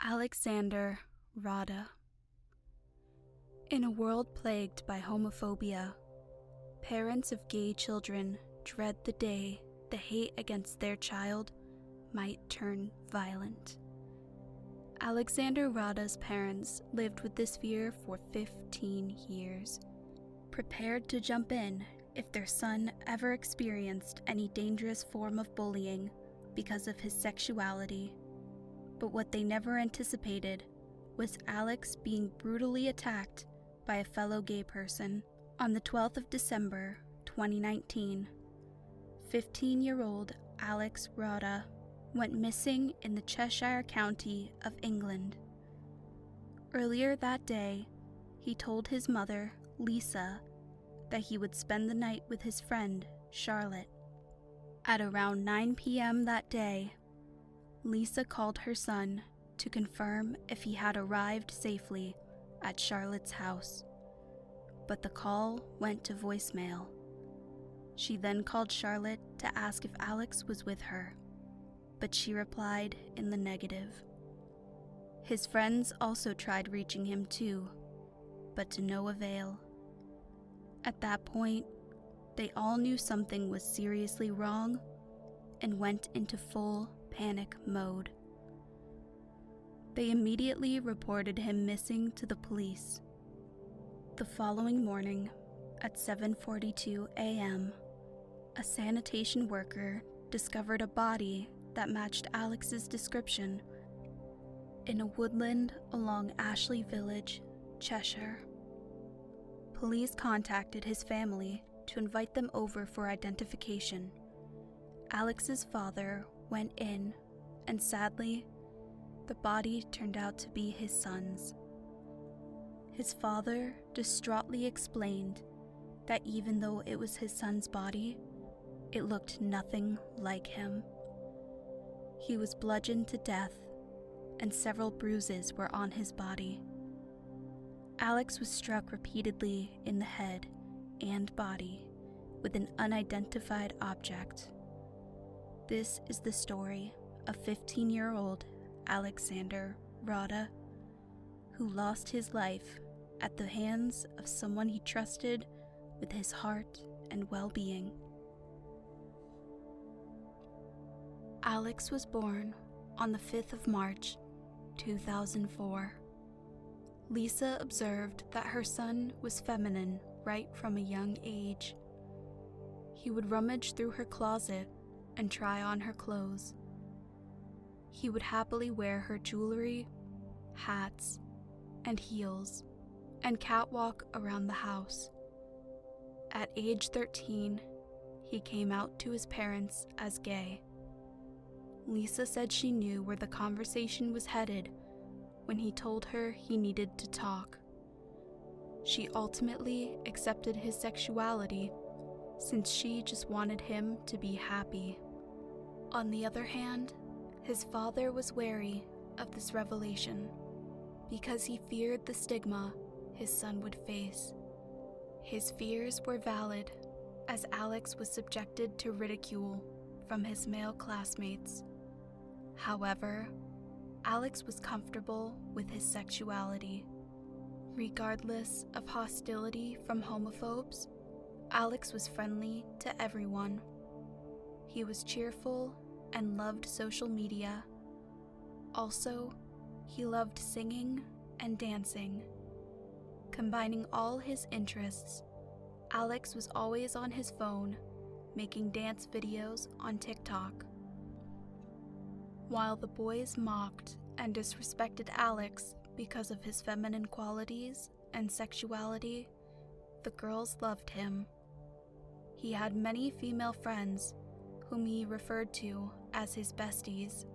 Alex Rodda. In a world plagued by homophobia, parents of gay children dread the day the hate against their child might turn violent. Alex Rodda's parents lived with this fear for 15 years, prepared to jump in if their son ever experienced any dangerous form of bullying because of his sexuality. But what they never anticipated was Alex being brutally attacked by a fellow gay person. On the 12th of December, 2019, 15-year-old Alex Rodda went missing in the Cheshire County of England. Earlier that day, he told his mother, Lisa, that he would spend the night with his friend, Charlotte. At around 9 p.m. that day, Lisa called her son to confirm if he had arrived safely at Charlotte's house, but the call went to voicemail. She then called Charlotte to ask if Alex was with her, but she replied in the negative. His friends also tried reaching him too, but to no avail. At that point, they all knew something was seriously wrong and went into full panic mode. They immediately reported him missing to the police. The following morning, at 7:42 a.m., a sanitation worker discovered a body that matched Alex's description in a woodland along Ashley Village, Cheshire. Police contacted his family to invite them over for identification. Alex's father went in, and sadly, the body turned out to be his son's. His father distraughtly explained that even though it was his son's body, it looked nothing like him. He was bludgeoned to death, and several bruises were on his body. Alex was struck repeatedly in the head and body with an unidentified object. This is the story of 15-year-old Alex Rodda, who lost his life at the hands of someone he trusted with his heart and well-being. Alex was born on the 5th of March, 2004. Lisa observed that her son was feminine right from a young age. He would rummage through her closet and try on her clothes. He would happily wear her jewelry, hats, and heels, and catwalk around the house. At age 13, he came out to his parents as gay. Lisa said she knew where the conversation was headed when he told her he needed to talk. She ultimately accepted his sexuality since she just wanted him to be happy. On the other hand, his father was wary of this revelation because he feared the stigma his son would face. His fears were valid, as Alex was subjected to ridicule from his male classmates. However, Alex was comfortable with his sexuality. Regardless of hostility from homophobes, Alex was friendly to everyone. He was cheerful and loved social media. Also, he loved singing and dancing. Combining all his interests, Alex was always on his phone, making dance videos on TikTok. While the boys mocked and disrespected Alex because of his feminine qualities and sexuality, the girls loved him. He had many female friends whom he referred to as his besties.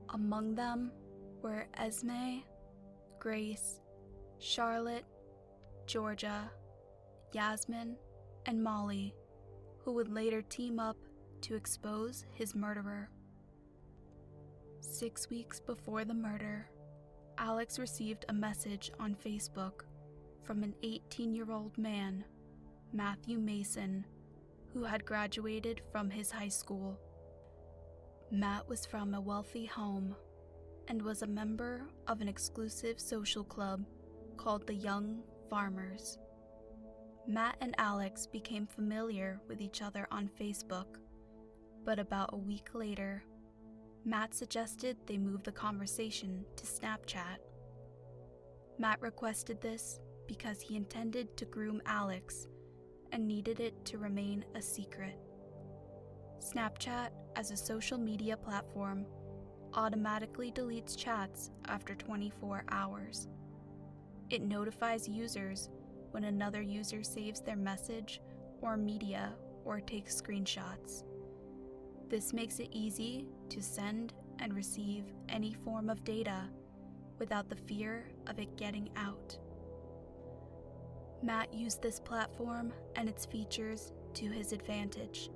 Among them were Esme, Grace, Charlotte, Georgia, Yasmin, and Molly, who would later team up to expose his murderer. 6 weeks before the murder, Alex received a message on Facebook from an 18-year-old man, Matthew Mason, who had graduated from his high school. Matt was from a wealthy home, and was a member of an exclusive social club called the Young Farmers. Matt and Alex became familiar with each other on Facebook, but about a week later, Matt suggested they move the conversation to Snapchat. Matt requested this because he intended to groom Alex and needed it to remain a secret. Snapchat, as a social media platform, automatically deletes chats after 24 hours. It notifies users when another user saves their message or media or takes screenshots. This makes it easy to send and receive any form of data without the fear of it getting out. Matt used this platform and its features to his advantage.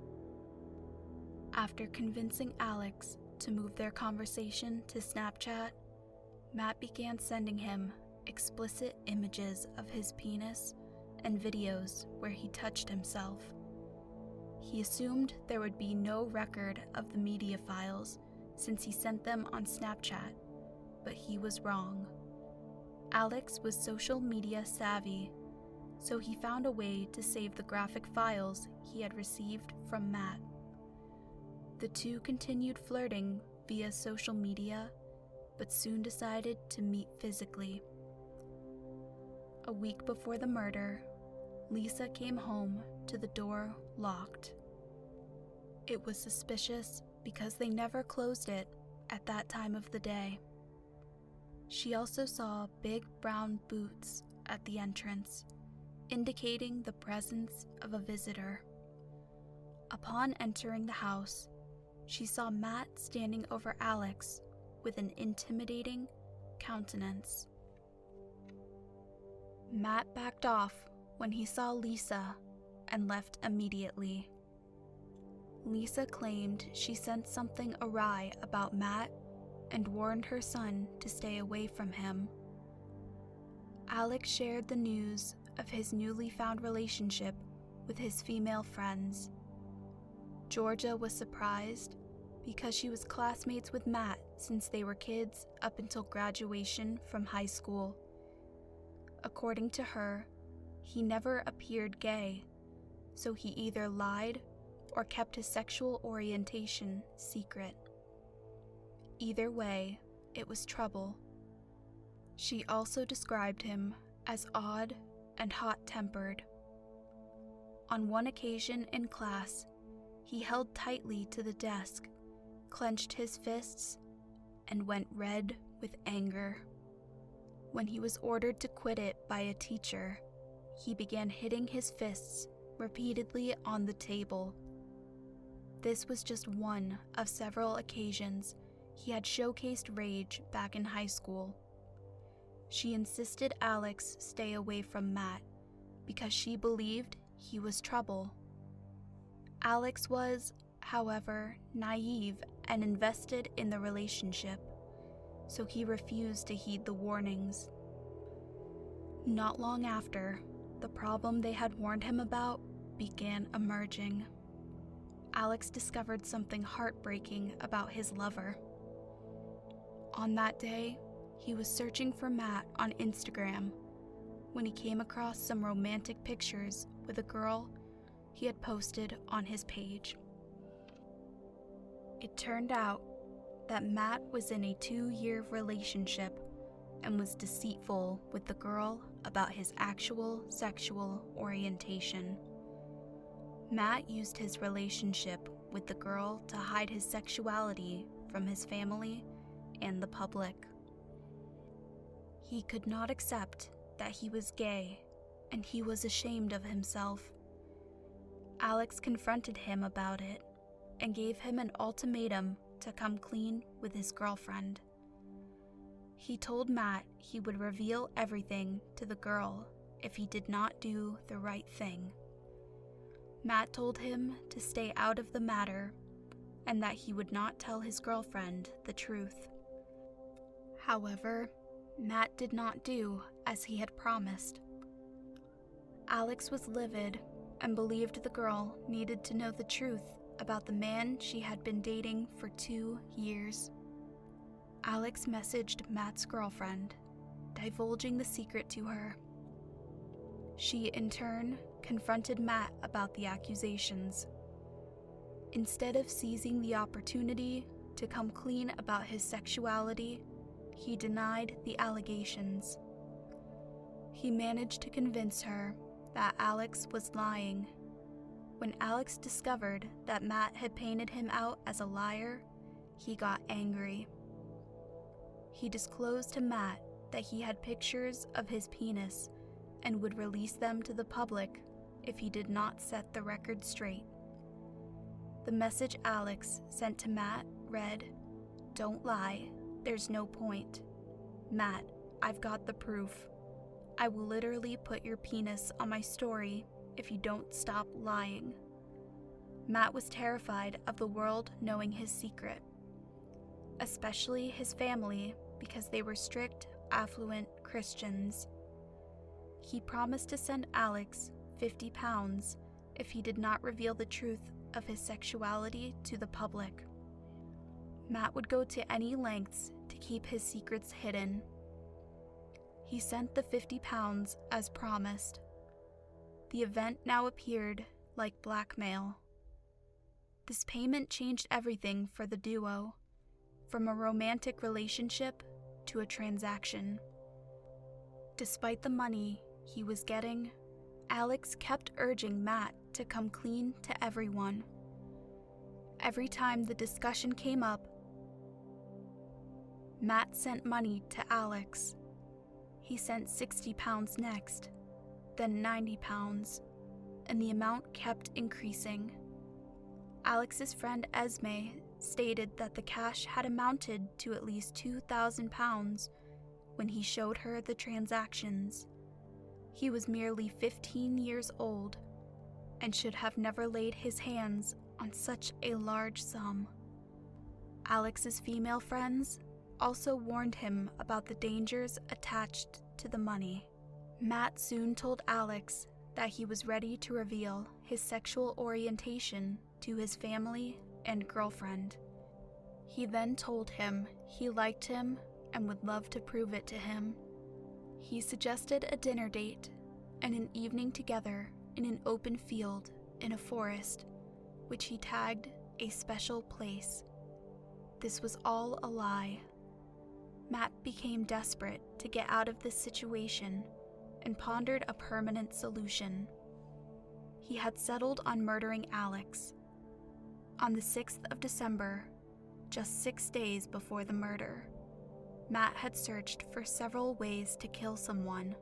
After convincing Alex to move their conversation to Snapchat, Matt began sending him explicit images of his penis and videos where he touched himself. He assumed there would be no record of the media files since he sent them on Snapchat, but he was wrong. Alex was social media savvy, so he found a way to save the graphic files he had received from Matt. The two continued flirting via social media, but soon decided to meet physically. A week before the murder, Lisa came home to the door locked. It was suspicious because they never closed it at that time of the day. She also saw big brown boots at the entrance, indicating the presence of a visitor. Upon entering the house, she saw Matt standing over Alex with an intimidating countenance. Matt backed off when he saw Lisa and left immediately. Lisa claimed she sensed something awry about Matt and warned her son to stay away from him. Alex shared the news of his newly found relationship with his female friends. Georgia was surprised because she was classmates with Matt since they were kids up until graduation from high school. According to her, he never appeared gay, so he either lied or kept his sexual orientation secret. Either way, it was trouble. She also described him as odd and hot-tempered. On one occasion in class, he held tightly to the desk, clenched his fists, and went red with anger. When he was ordered to quit it by a teacher, he began hitting his fists repeatedly on the table. This was just one of several occasions he had showcased rage back in high school. She insisted Alex stay away from Matt because she believed he was trouble. Alex was, however, naive and invested in the relationship, so he refused to heed the warnings. Not long after, the problem they had warned him about began emerging. Alex discovered something heartbreaking about his lover. On that day, he was searching for Matt on Instagram when he came across some romantic pictures with a girl he had posted on his page. It turned out that Matt was in a 2-year relationship and was deceitful with the girl about his actual sexual orientation. Matt used his relationship with the girl to hide his sexuality from his family and the public. He could not accept that he was gay, and he was ashamed of himself. Alex confronted him about it and gave him an ultimatum to come clean with his girlfriend. He told Matt he would reveal everything to the girl if he did not do the right thing. Matt told him to stay out of the matter and that he would not tell his girlfriend the truth. However, Matt did not do as he had promised. Alex was livid and believed the girl needed to know the truth about the man she had been dating for 2 years. Alex messaged Matt's girlfriend, divulging the secret to her. She, in turn, confronted Matt about the accusations. Instead of seizing the opportunity to come clean about his sexuality, he denied the allegations. He managed to convince her that Alex was lying. When Alex discovered that Matt had painted him out as a liar, he got angry. He disclosed to Matt that he had pictures of his penis and would release them to the public if he did not set the record straight. The message Alex sent to Matt read, "Don't lie, there's no point. Matt, I've got the proof. I will literally put your penis on my story if you don't stop lying." Matt was terrified of the world knowing his secret, especially his family, because they were strict, affluent Christians. He promised to send Alex £50 if he did not reveal the truth of his sexuality to the public. Matt would go to any lengths to keep his secrets hidden. He sent the £50 as promised. The event now appeared like blackmail. This payment changed everything for the duo, from a romantic relationship to a transaction. Despite the money he was getting, Alex kept urging Matt to come clean to everyone. Every time the discussion came up, Matt sent money to Alex. He sent £60 next, then £90, and the amount kept increasing. Alex's friend Esme stated that the cash had amounted to at least £2,000 when he showed her the transactions. He was merely 15 years old and should have never laid his hands on such a large sum. Alex's female friends also warned him about the dangers attached to the money. Matt soon told Alex that he was ready to reveal his sexual orientation to his family and girlfriend. He then told him he liked him and would love to prove it to him. He suggested a dinner date and an evening together in an open field in a forest, which he tagged a special place. This was all a lie. Matt became desperate to get out of this situation and pondered a permanent solution. He had settled on murdering Alex. On the 6th of December, just 6 days before the murder, Matt had searched for several ways to kill someone.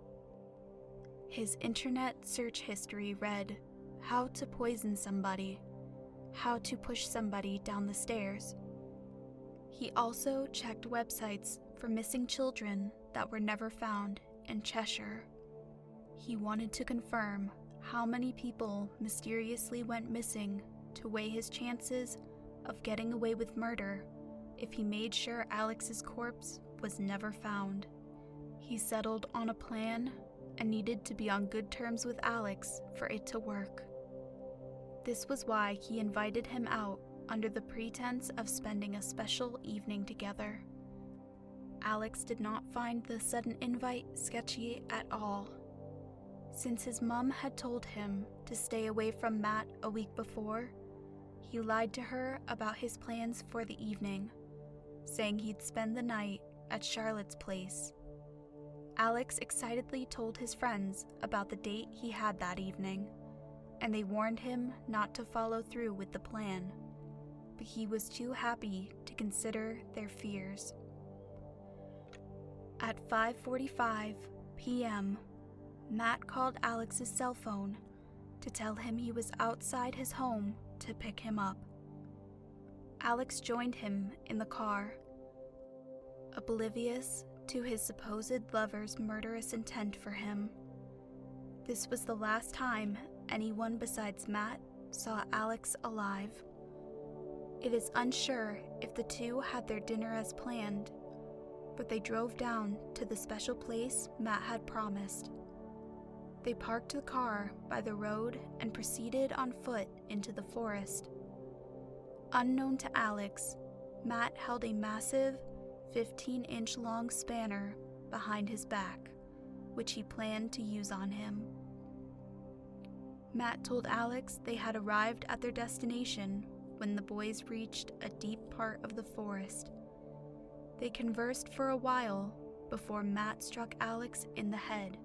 His internet search history read, "How to poison somebody," "How to push somebody down the stairs." He also checked websites for missing children that were never found in Cheshire. He wanted to confirm how many people mysteriously went missing to weigh his chances of getting away with murder if he made sure Alex's corpse was never found. He settled on a plan and needed to be on good terms with Alex for it to work. This was why he invited him out under the pretense of spending a special evening together. Alex did not find the sudden invite sketchy at all. Since his mom had told him to stay away from Matt a week before, he lied to her about his plans for the evening, saying he'd spend the night at Charlotte's place. Alex excitedly told his friends about the date he had that evening, and they warned him not to follow through with the plan, but he was too happy to consider their fears. At 5:45 p.m., Matt called Alex's cell phone to tell him he was outside his home to pick him up. Alex joined him in the car, oblivious to his supposed lover's murderous intent for him. This was the last time anyone besides Matt saw Alex alive. It is unsure if the two had their dinner as planned, but they drove down to the special place Matt had promised. They parked the car by the road and proceeded on foot into the forest. Unknown to Alex, Matt held a massive 15-inch long spanner behind his back, which he planned to use on him. Matt told Alex they had arrived at their destination when the boys reached a deep part of the forest. They conversed for a while before Matt struck Alex in the head.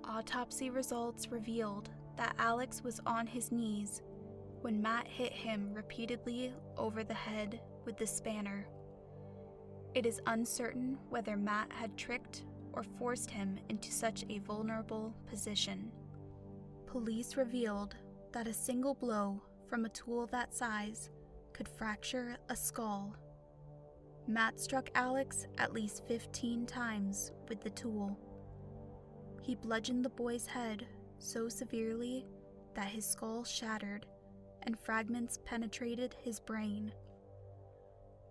Autopsy results revealed that Alex was on his knees when Matt hit him repeatedly over the head with the spanner. It is uncertain whether Matt had tricked or forced him into such a vulnerable position. Police revealed that a single blow from a tool that size could fracture a skull. Matt struck Alex at least 15 times with the tool. He bludgeoned the boy's head so severely that his skull shattered and fragments penetrated his brain.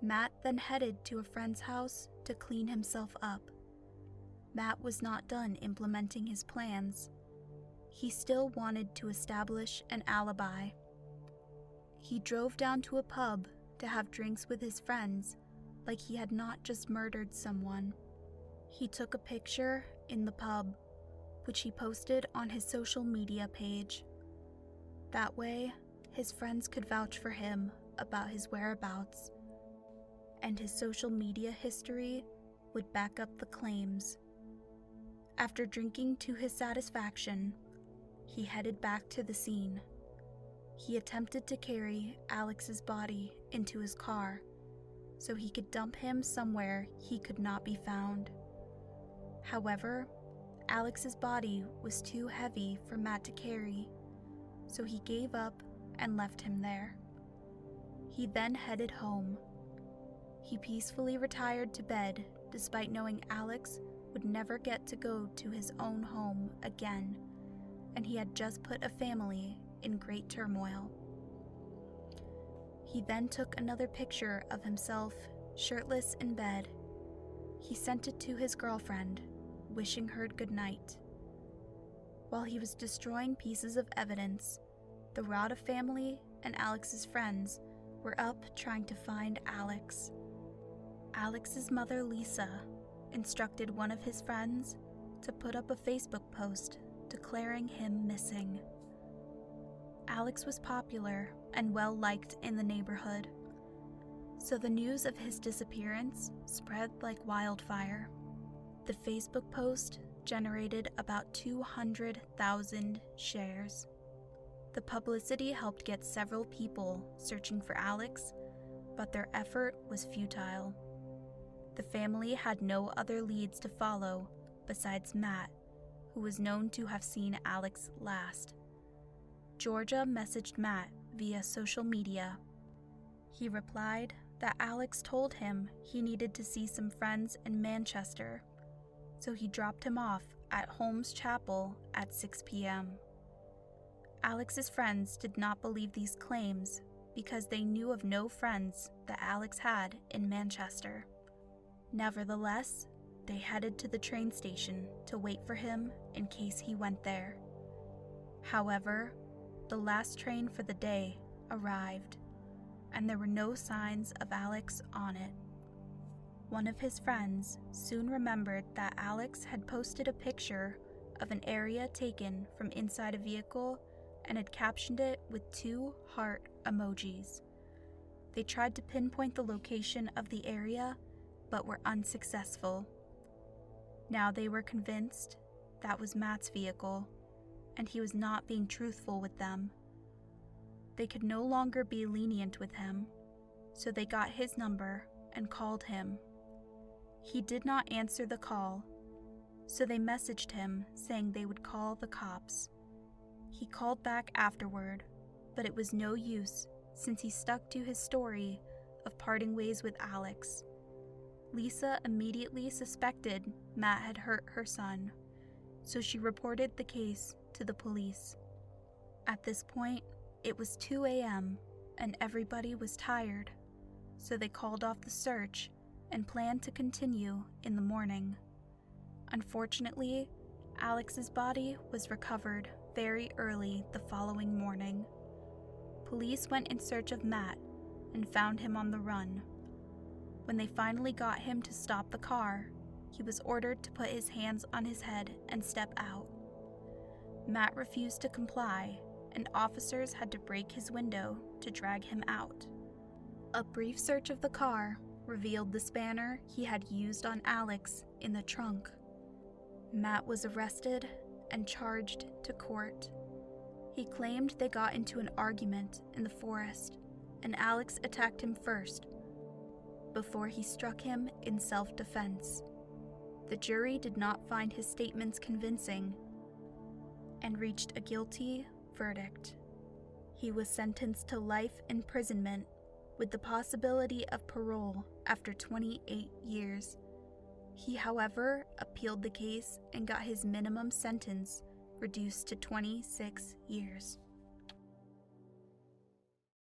Matt then headed to a friend's house to clean himself up. Matt was not done implementing his plans. He still wanted to establish an alibi. He drove down to a pub to have drinks with his friends, like he had not just murdered someone. He took a picture in the pub, which he posted on his social media page. That way, his friends could vouch for him about his whereabouts, and his social media history would back up the claims. After drinking to his satisfaction, he headed back to the scene. He attempted to carry Alex's body into his car so he could dump him somewhere he could not be found. However, Alex's body was too heavy for Matt to carry, so he gave up and left him there. He then headed home. He peacefully retired to bed despite knowing Alex would never get to go to his own home again, and he had just put a family in great turmoil. He then took another picture of himself shirtless in bed. He sent it to his girlfriend, wishing her good night. While he was destroying pieces of evidence, the Rodda family and Alex's friends were up trying to find Alex. Alex's mother, Lisa, instructed one of his friends to put up a Facebook post declaring him missing. Alex was popular and well liked in the neighborhood, so the news of his disappearance spread like wildfire. The Facebook post generated about 200,000 shares. The publicity helped get several people searching for Alex, but their effort was futile. The family had no other leads to follow besides Matt, who was known to have seen Alex last. Georgia messaged Matt via social media. He replied that Alex told him he needed to see some friends in Manchester, so he dropped him off at Holmes Chapel at 6 p.m. Alex's friends did not believe these claims because they knew of no friends that Alex had in Manchester. Nevertheless, they headed to the train station to wait for him in case he went there. However, the last train for the day arrived, and there were no signs of Alex on it. One of his friends soon remembered that Alex had posted a picture of an area taken from inside a vehicle and had captioned it with 2 heart emojis. They tried to pinpoint the location of the area, but were unsuccessful. Now they were convinced that was Matt's vehicle, and he was not being truthful with them. They could no longer be lenient with him, so they got his number and called him. He did not answer the call, so they messaged him saying they would call the cops. He called back afterward, but it was no use since he stuck to his story of parting ways with Alex. Lisa immediately suspected Matt had hurt her son, so she reported the case to the police. At this point, it was 2 a.m. and everybody was tired, so they called off the search and planned to continue in the morning. Unfortunately, Alex's body was recovered very early the following morning. Police went in search of Matt and found him on the run. When they finally got him to stop the car, he was ordered to put his hands on his head and step out. Matt refused to comply, and officers had to break his window to drag him out. A brief search of the car revealed the spanner he had used on Alex in the trunk. Matt was arrested and charged to court. He claimed they got into an argument in the forest, and Alex attacked him first, before he struck him in self-defense. The jury did not find his statements convincing and reached a guilty verdict. He was sentenced to life imprisonment with the possibility of parole after 28 years. He, however, appealed the case and got his minimum sentence reduced to 26 years.